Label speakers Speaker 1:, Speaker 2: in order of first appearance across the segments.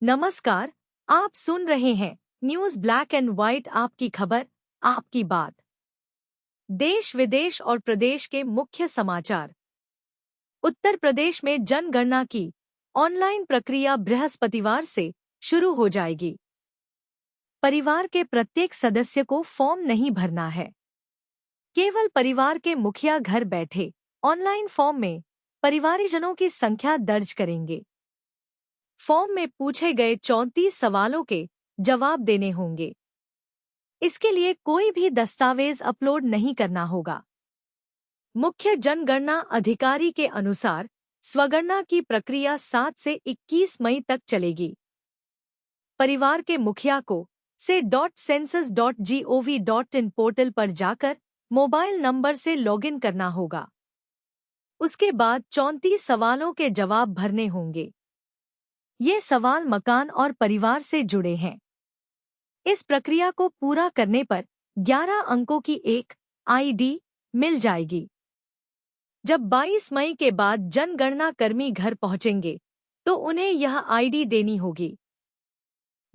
Speaker 1: नमस्कार। आप सुन रहे हैं न्यूज ब्लैक एंड व्हाइट, आपकी खबर आपकी बात। देश विदेश और प्रदेश के मुख्य समाचार। उत्तर प्रदेश में जनगणना की ऑनलाइन प्रक्रिया बृहस्पतिवार से शुरू हो जाएगी। परिवार के प्रत्येक सदस्य को फॉर्म नहीं भरना है। केवल परिवार के मुखिया घर बैठे ऑनलाइन फॉर्म में परिवारजनों की संख्या दर्ज करेंगे। फॉर्म में पूछे गए 34 सवालों के जवाब देने होंगे। इसके लिए कोई भी दस्तावेज अपलोड नहीं करना होगा। मुख्य जनगणना अधिकारी के अनुसार स्वगणना की प्रक्रिया 7 से 21 मई तक चलेगी। परिवार के मुखिया को se.census.gov.in पोर्टल पर जाकर मोबाइल नंबर से लॉगिन करना होगा। उसके बाद 34 सवालों के जवाब भरने होंगे। ये सवाल मकान और परिवार से जुड़े हैं। इस प्रक्रिया को पूरा करने पर 11 अंकों की एक आईडी मिल जाएगी। जब 22 मई के बाद जनगणना कर्मी घर पहुंचेंगे तो उन्हें यह आईडी देनी होगी।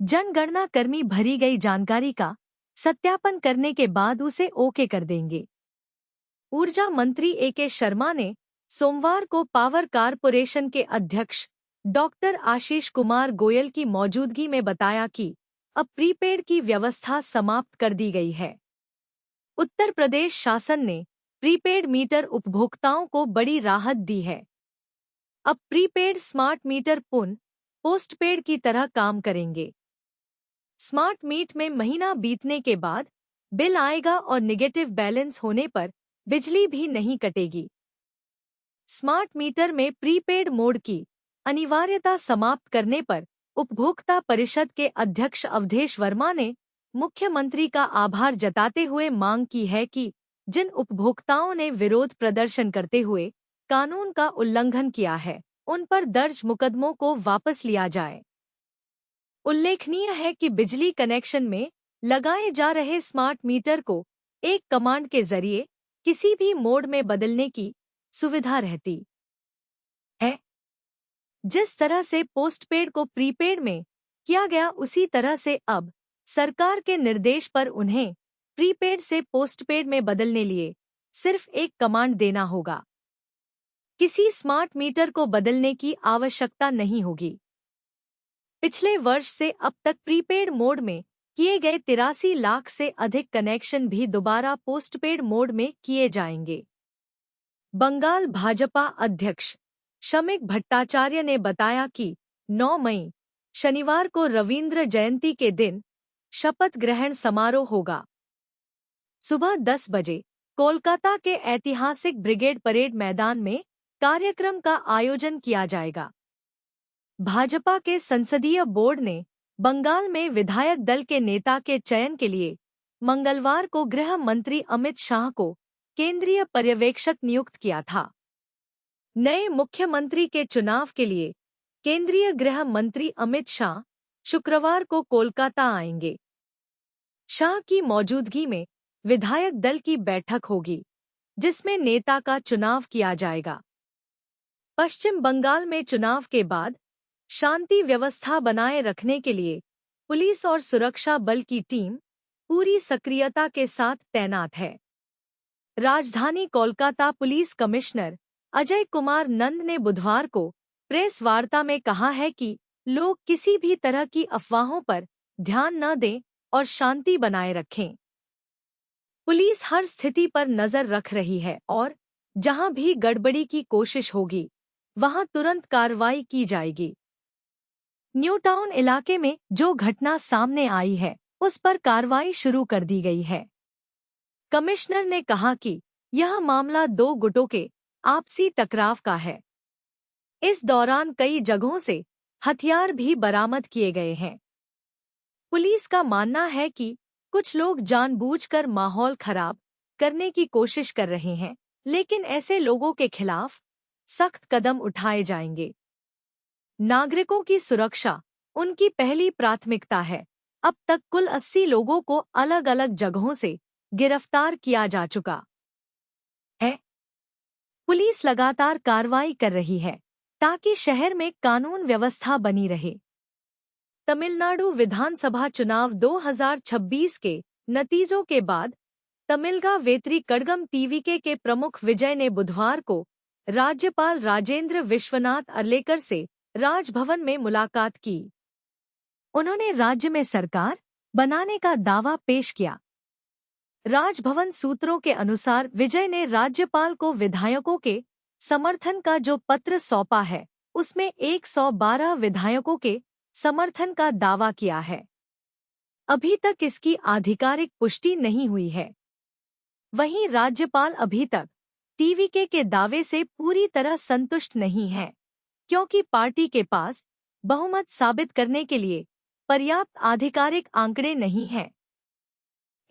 Speaker 1: जनगणना कर्मी भरी गई जानकारी का सत्यापन करने के बाद उसे ओके कर देंगे। ऊर्जा मंत्री ए.के. शर्मा ने सोमवार को पावर कारपोरेशन के अध्यक्ष डॉक्टर आशीष कुमार गोयल की मौजूदगी में बताया कि अब प्रीपेड की व्यवस्था समाप्त कर दी गई है। उत्तर प्रदेश शासन ने प्रीपेड मीटर उपभोक्ताओं को बड़ी राहत दी है। अब प्रीपेड स्मार्ट मीटर पुनः पोस्टपेड की तरह काम करेंगे। स्मार्ट मीट में महीना बीतने के बाद बिल आएगा और नेगेटिव बैलेंस होने पर बिजली भी नहीं कटेगी। स्मार्ट मीटर में प्रीपेड मोड की अनिवार्यता समाप्त करने पर उपभोक्ता परिषद के अध्यक्ष अवधेश वर्मा ने मुख्यमंत्री का आभार जताते हुए मांग की है कि जिन उपभोक्ताओं ने विरोध प्रदर्शन करते हुए कानून का उल्लंघन किया है, उन पर दर्ज मुकदमों को वापस लिया जाए। उल्लेखनीय है कि बिजली कनेक्शन में लगाए जा रहे स्मार्ट मीटर को एक कमांड के जरिए किसी भी मोड में बदलने की सुविधा रहती है। जिस तरह से पोस्टपेड को प्रीपेड में किया गया, उसी तरह से अब सरकार के निर्देश पर उन्हें प्रीपेड से पोस्टपेड में बदलने लिए सिर्फ एक कमांड देना होगा। किसी स्मार्ट मीटर को बदलने की आवश्यकता नहीं होगी। पिछले वर्ष से अब तक प्रीपेड मोड में किए गए 83 लाख से अधिक कनेक्शन भी दोबारा पोस्टपेड मोड में किए जाएंगे। बंगाल भाजपा अध्यक्ष शमिक भट्टाचार्य ने बताया कि 9 मई शनिवार को रविंद्र जयंती के दिन शपथ ग्रहण समारोह होगा। सुबह 10 बजे कोलकाता के ऐतिहासिक ब्रिगेड परेड मैदान में कार्यक्रम का आयोजन किया जाएगा। भाजपा के संसदीय बोर्ड ने बंगाल में विधायक दल के नेता के चयन के लिए मंगलवार को गृह मंत्री अमित शाह को केंद्रीय पर्यवेक्षक नियुक्त किया था। नए मुख्यमंत्री के चुनाव के लिए केंद्रीय गृह मंत्री अमित शाह शुक्रवार को कोलकाता आएंगे। शाह की मौजूदगी में विधायक दल की बैठक होगी, जिसमें नेता का चुनाव किया जाएगा। पश्चिम बंगाल में चुनाव के बाद शांति व्यवस्था बनाए रखने के लिए पुलिस और सुरक्षा बल की टीम पूरी सक्रियता के साथ तैनात है। राजधानी कोलकाता पुलिस कमिश्नर अजय कुमार नंद ने बुधवार को प्रेस वार्ता में कहा है कि लोग किसी भी तरह की अफवाहों पर ध्यान न दें और शांति बनाए रखें। पुलिस हर स्थिति पर नजर रख रही है और जहां भी गड़बड़ी की कोशिश होगी, वहां तुरंत कार्रवाई की जाएगी। न्यू टाउन इलाके में जो घटना सामने आई है, उस पर कार्रवाई शुरू कर दी गई है। कमिश्नर ने कहा कि यह मामला 2 गुटों के आपसी टकराव का है। इस दौरान कई जगहों से हथियार भी बरामद किए गए हैं। पुलिस का मानना है कि कुछ लोग जानबूझकर माहौल खराब करने की कोशिश कर रहे हैं, लेकिन ऐसे लोगों के खिलाफ सख्त कदम उठाए जाएंगे। नागरिकों की सुरक्षा उनकी पहली प्राथमिकता है। अब तक कुल 80 लोगों को अलग अलग जगहों से गिरफ्तार किया जा चुका है। पुलिस लगातार कार्रवाई कर रही है ताकि शहर में कानून व्यवस्था बनी रहे। तमिलनाडु विधानसभा चुनाव 2026 के नतीजों के बाद तमिलगा वेत्री कड़गम टीवीके के प्रमुख विजय ने बुधवार को राज्यपाल राजेंद्र विश्वनाथ अर्लेकर से राजभवन में मुलाकात की। उन्होंने राज्य में सरकार बनाने का दावा पेश किया। राजभवन सूत्रों के अनुसार विजय ने राज्यपाल को विधायकों के समर्थन का जो पत्र सौंपा है उसमें 112 विधायकों के समर्थन का दावा किया है। अभी तक इसकी आधिकारिक पुष्टि नहीं हुई है। वहीं राज्यपाल अभी तक टीवीके के दावे से पूरी तरह संतुष्ट नहीं है, क्योंकि पार्टी के पास बहुमत साबित करने के लिए पर्याप्त आधिकारिक आंकड़े नहीं हैं।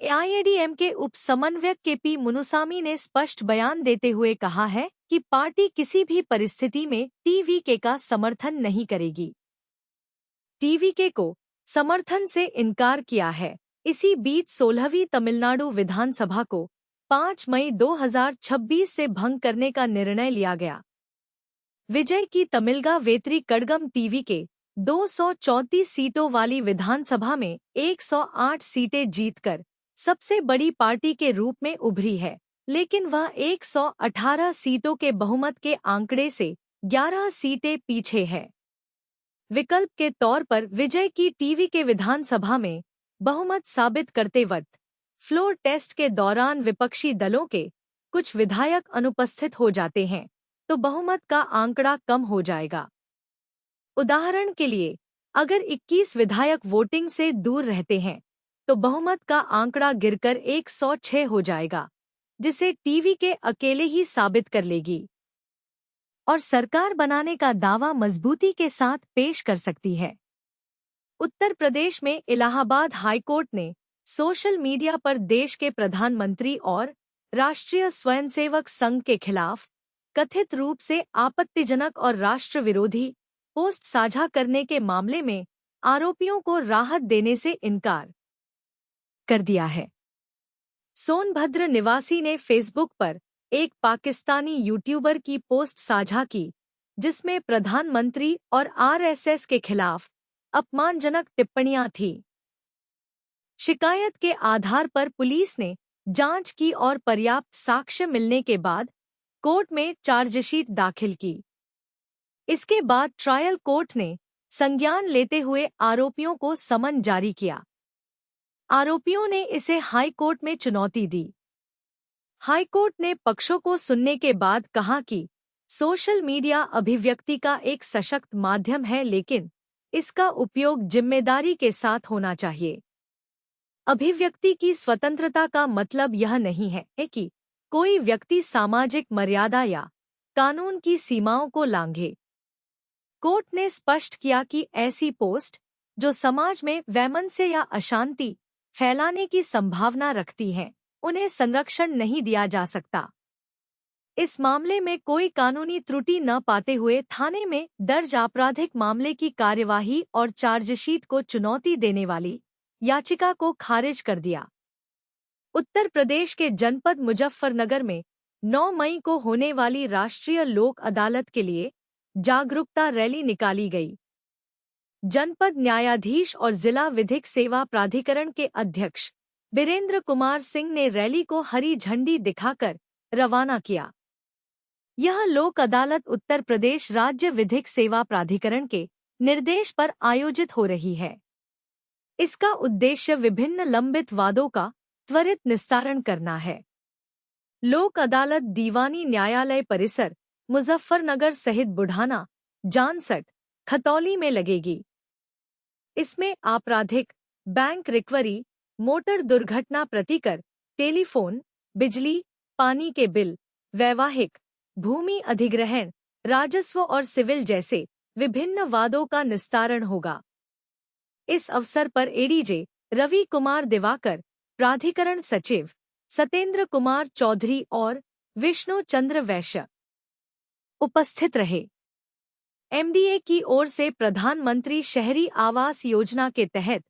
Speaker 1: एआईएडीएमके उप समन्वयक केपी मुनुसामी ने स्पष्ट बयान देते हुए कहा है कि पार्टी किसी भी परिस्थिति में टीवीके का समर्थन नहीं करेगी। टीवीके को समर्थन से इनकार किया है। इसी बीच 16वीं तमिलनाडु विधानसभा को 5 मई 2026 से भंग करने का निर्णय लिया गया। विजय की तमिलगा वेत्री कड़गम टीवीके 234 सीटों वाली विधानसभा में 108 सीटें जीतकर सबसे बड़ी पार्टी के रूप में उभरी है, लेकिन वह 118 सीटों के बहुमत के आंकड़े से 11 सीटें पीछे है। विकल्प के तौर पर विजय की टीवीके विधानसभा में बहुमत साबित करते वक्त फ्लोर टेस्ट के दौरान विपक्षी दलों के कुछ विधायक अनुपस्थित हो जाते हैं तो बहुमत का आंकड़ा कम हो जाएगा। उदाहरण के लिए, अगर 21 विधायक वोटिंग से दूर रहते हैं तो बहुमत का आंकड़ा गिरकर 106 हो जाएगा, जिसे टीवीके अकेले ही साबित कर लेगी और सरकार बनाने का दावा मजबूती के साथ पेश कर सकती है। उत्तर प्रदेश में इलाहाबाद हाईकोर्ट ने सोशल मीडिया पर देश के प्रधानमंत्री और राष्ट्रीय स्वयंसेवक संघ के खिलाफ कथित रूप से आपत्तिजनक और राष्ट्र विरोधी पोस्ट साझा करने के मामले में आरोपियों को राहत देने से इनकार कर दिया है। सोनभद्र निवासी ने फेसबुक पर एक पाकिस्तानी यूट्यूबर की पोस्ट साझा की, जिसमें प्रधानमंत्री और आरएसएस के खिलाफ अपमानजनक टिप्पणियां थीं। शिकायत के आधार पर पुलिस ने जांच की और पर्याप्त साक्ष्य मिलने के बाद कोर्ट में चार्जशीट दाखिल की। इसके बाद ट्रायल कोर्ट ने संज्ञान लेते हुए आरोपियों को समन जारी किया। आरोपियों ने इसे हाई कोर्ट में चुनौती दी। हाई कोर्ट ने पक्षों को सुनने के बाद कहा कि सोशल मीडिया अभिव्यक्ति का एक सशक्त माध्यम है, लेकिन इसका उपयोग जिम्मेदारी के साथ होना चाहिए। अभिव्यक्ति की स्वतंत्रता का मतलब यह नहीं है कि कोई व्यक्ति सामाजिक मर्यादा या कानून की सीमाओं को लांघे। कोर्ट ने स्पष्ट किया कि ऐसी पोस्ट जो समाज में वैमनस्य या अशांति फैलाने की संभावना रखती हैं, उन्हें संरक्षण नहीं दिया जा सकता। इस मामले में कोई कानूनी त्रुटि न पाते हुए थाने में दर्ज आपराधिक मामले की कार्यवाही और चार्जशीट को चुनौती देने वाली याचिका को खारिज कर दिया। उत्तर प्रदेश के जनपद मुजफ्फरनगर में 9 मई को होने वाली राष्ट्रीय लोक अदालत के लिए जागरूकता रैली निकाली गई। जनपद न्यायाधीश और जिला विधिक सेवा प्राधिकरण के अध्यक्ष बीरेंद्र कुमार सिंह ने रैली को हरी झंडी दिखाकर रवाना किया। यह लोक अदालत उत्तर प्रदेश राज्य विधिक सेवा प्राधिकरण के निर्देश पर आयोजित हो रही है। इसका उद्देश्य विभिन्न लंबित वादों का त्वरित निस्तारण करना है। लोक अदालत दीवानी न्यायालय परिसर मुजफ्फरनगर सहित बुढ़ाना, जानसठ, खतौली में लगेगी। इसमें आपराधिक, बैंक रिकवरी, मोटर दुर्घटना प्रतिकर, टेलीफोन, बिजली, पानी के बिल, वैवाहिक, भूमि अधिग्रहण, राजस्व और सिविल जैसे विभिन्न वादों का निस्तारण होगा। इस अवसर पर एडीजे रवि कुमार दिवाकर, प्राधिकरण सचिव सतेंद्र कुमार चौधरी और विष्णु चंद्र वैश्य उपस्थित रहे। एमडीए की ओर से प्रधानमंत्री शहरी आवास योजना के तहत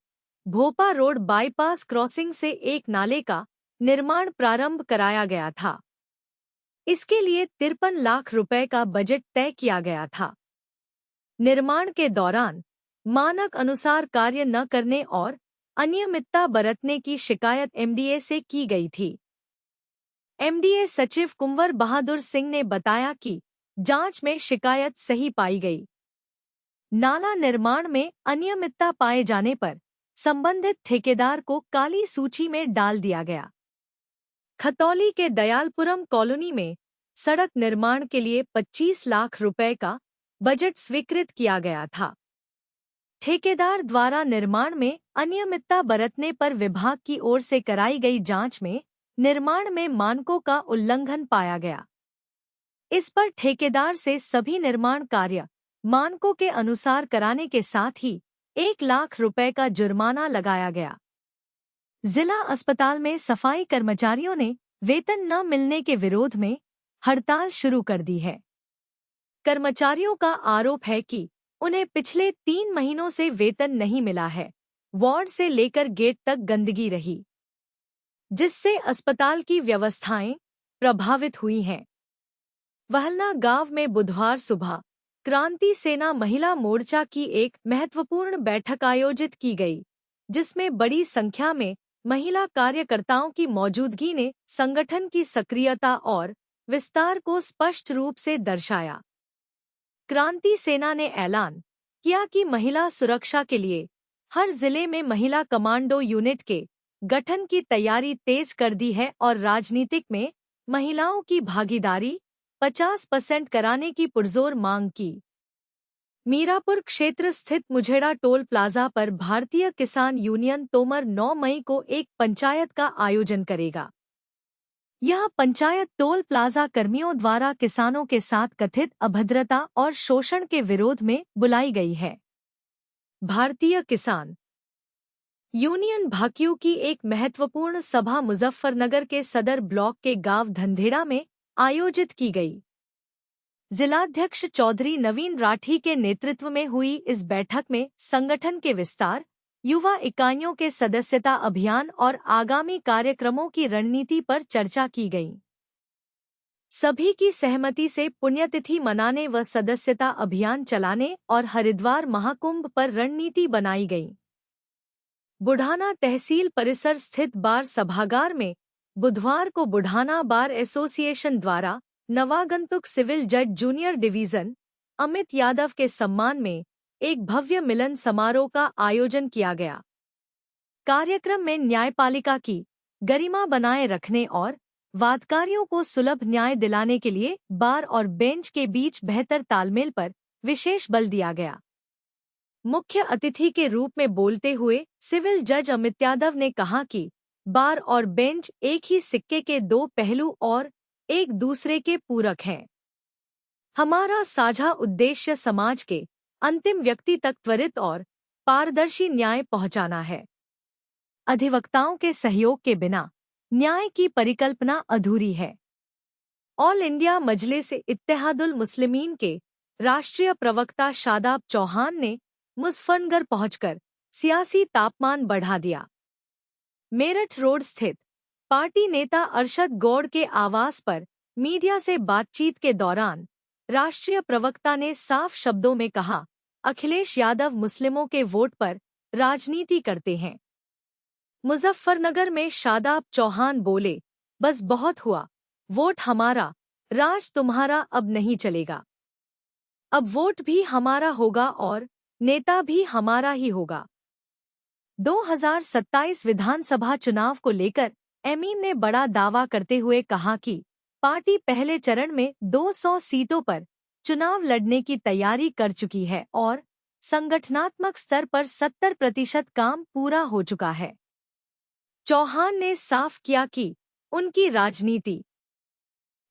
Speaker 1: भोपा रोड बाईपास क्रॉसिंग से एक नाले का निर्माण प्रारंभ कराया गया था। इसके लिए 53 लाख रुपए का बजट तय किया गया था। निर्माण के दौरान मानक अनुसार कार्य न करने और अनियमितता बरतने की शिकायत एमडीए से की गई थी। एमडीए सचिव कुंवर बहादुर सिंह ने बताया कि जांच में शिकायत सही पाई गई। नाला निर्माण में अनियमितता पाए जाने पर संबंधित ठेकेदार को काली सूची में डाल दिया गया। खतौली के दयालपुरम कॉलोनी में सड़क निर्माण के लिए 25 लाख रुपए का बजट स्वीकृत किया गया था। ठेकेदार द्वारा निर्माण में अनियमितता बरतने पर विभाग की ओर से कराई गई जांच में निर्माण में मानकों का उल्लंघन पाया गया। इस पर ठेकेदार से सभी निर्माण कार्य मानकों के अनुसार कराने के साथ ही 1 लाख रुपए का जुर्माना लगाया गया। जिला अस्पताल में सफाई कर्मचारियों ने वेतन न मिलने के विरोध में हड़ताल शुरू कर दी है। कर्मचारियों का आरोप है कि उन्हें पिछले 3 महीनों से वेतन नहीं मिला है। वार्ड से लेकर गेट तक गंदगी रही, जिससे अस्पताल की व्यवस्थाएं प्रभावित हुई हैं। वहलना गांव में बुधवार सुबह क्रांति सेना महिला मोर्चा की एक महत्वपूर्ण बैठक आयोजित की गई, जिसमें बड़ी संख्या में महिला कार्यकर्ताओं की मौजूदगी ने संगठन की सक्रियता और विस्तार को स्पष्ट रूप से दर्शाया। क्रांति सेना ने ऐलान किया कि महिला सुरक्षा के लिए हर जिले में महिला कमांडो यूनिट के गठन की तैयारी तेज कर दी है और राजनीतिक में महिलाओं की भागीदारी 50% कराने की पुरजोर मांग की। मीरापुर क्षेत्र स्थित मुझेड़ा टोल प्लाजा पर भारतीय किसान यूनियन तोमर 9 मई को एक पंचायत का आयोजन करेगा। यह पंचायत टोल प्लाजा कर्मियों द्वारा किसानों के साथ कथित अभद्रता और शोषण के विरोध में बुलाई गई है। भारतीय किसान यूनियन भाकियू की एक महत्वपूर्ण सभा मुजफ्फरनगर के सदर ब्लॉक के गांव धंधेड़ा में आयोजित की गई। जिलाध्यक्ष चौधरी नवीन राठी के नेतृत्व में हुई इस बैठक में संगठन के विस्तार, युवा इकाइयों के सदस्यता अभियान और आगामी कार्यक्रमों की रणनीति पर चर्चा की गई। सभी की सहमति से पुण्यतिथि मनाने व सदस्यता अभियान चलाने और हरिद्वार महाकुंभ पर रणनीति बनाई गई। बुढ़ाना तहसील परिसर स्थित बार सभागार में बुधवार को बुढ़ाना बार एसोसिएशन द्वारा नवागंतुक सिविल जज जूनियर डिवीजन अमित यादव के सम्मान में एक भव्य मिलन समारोह का आयोजन किया गया। कार्यक्रम में न्यायपालिका की गरिमा बनाए रखने और वादकारियों को सुलभ न्याय दिलाने के लिए बार और बेंच के बीच बेहतर तालमेल पर विशेष बल दिया गया। मुख्य अतिथि के रूप में बोलते हुए सिविल जज अमित यादव ने कहा कि बार और बेंच एक ही सिक्के के 2 पहलू और एक दूसरे के पूरक हैं। हमारा साझा उद्देश्य समाज के अंतिम व्यक्ति तक त्वरित और पारदर्शी न्याय पहुंचाना है। अधिवक्ताओं के सहयोग के बिना न्याय की परिकल्पना अधूरी है। ऑल इंडिया मजलिस इत्तेहादुल मुस्लिमीन के राष्ट्रीय प्रवक्ता शादाब चौहान ने मुजफ्फरनगर पहुंचकर सियासी तापमान बढ़ा दिया। मेरठ रोड स्थित पार्टी नेता अरशद गौड़ के आवास पर मीडिया से बातचीत के दौरान राष्ट्रीय प्रवक्ता ने साफ शब्दों में कहा, अखिलेश यादव मुस्लिमों के वोट पर राजनीति करते हैं। मुजफ्फरनगर में शादाब चौहान बोले, बस बहुत हुआ, वोट हमारा, राज तुम्हारा अब नहीं चलेगा। अब वोट भी हमारा होगा और नेता भी हमारा ही होगा। 2027 विधानसभा चुनाव को लेकर एमीन ने बड़ा दावा करते हुए कहा कि पार्टी पहले चरण में 200 सीटों पर चुनाव लड़ने की तैयारी कर चुकी है और संगठनात्मक स्तर पर 70% काम पूरा हो चुका है। चौहान ने साफ किया कि उनकी राजनीति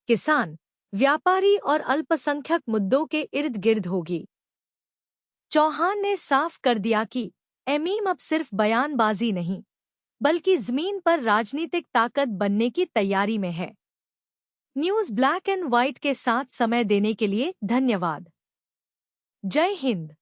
Speaker 1: किसान, व्यापारी और अल्पसंख्यक मुद्दों के इर्द गिर्द होगी। चौहान ने साफ कर दिया कि एमीम अब सिर्फ बयानबाजी नहीं, बल्कि जमीन पर राजनीतिक ताकत बनने की तैयारी में है। न्यूज़ ब्लैक एंड व्हाइट के साथ समय देने के लिए धन्यवाद। जय हिंद।